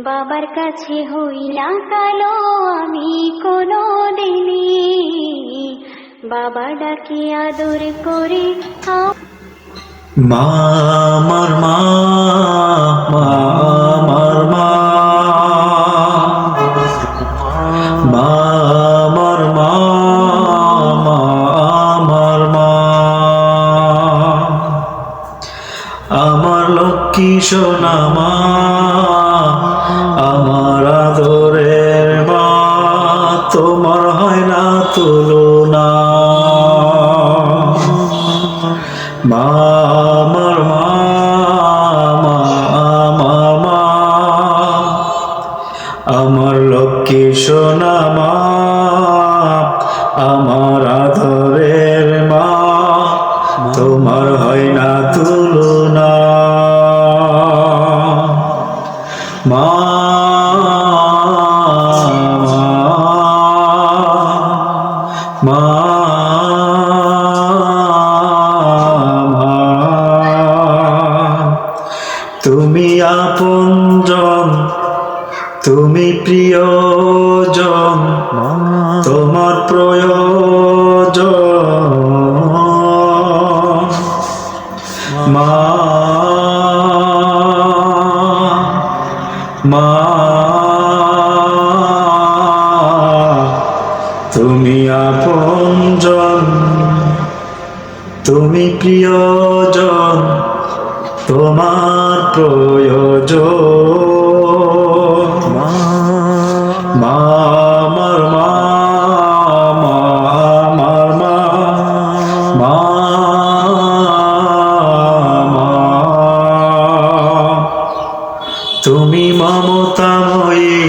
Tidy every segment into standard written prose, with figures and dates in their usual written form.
বাবার কাছে হই না কালো আমি কোনো দিনই, বাবা ডাকে আদর করে মা আমার মা, মা আমার মা, মা আমার মা, মা আমার মা, আমার লক্ষ্মী সোনা মা, আমার আদরের মা, তোমার হয় না তুলনা। মা আমার মা, মা আমার মা, আমার লক্ষ্মী সোনা মা, আমার আদরের মা, তোমার হয় না তুলনা। মা মা তুমি আপনজন, তুমি প্রিয়জন, তোমার প্রয়োজন মা, মা তুমি আপনজন, তুমি প্রিয়জন, তোমার প্রয়োজন মা আমার মা, মা আমার মা, মা মা তুমি মমতাময়ী,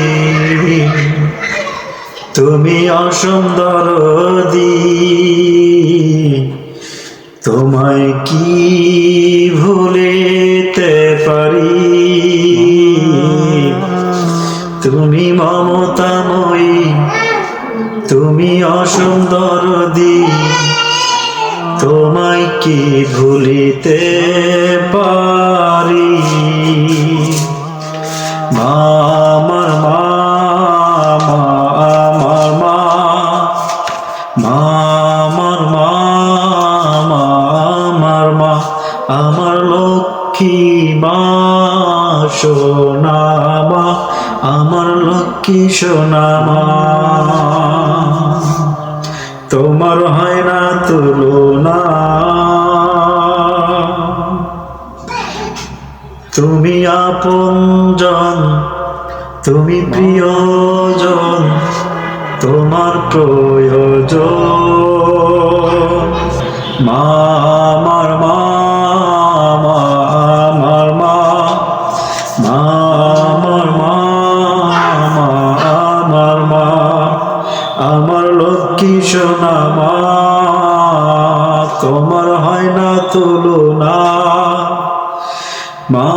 তুমি অসীম দরদী, তোমায় কি ভুলিতে পারি। তুমি মমতাময়ী, তুমি অসীম দরদী, তোমায় কি ভুলিতে পারি। মা আমার মা, মা আমার মা, মা আমার মা, মা আমার মা, আমার লক্ষ্মী মা সোনা মা, আমার লক্ষ্মী সোনা মা, তোমার হয় না তুলনা। তুমি আপনজন, তুমি প্রিয়জন, তোমার প্রয়োজন মা আমার মা, মা আমার মা, মা আমার মা, মা আমার মা, আমার লক্ষ্মী সোনা মা, তোমার হয় না তুলনা মা।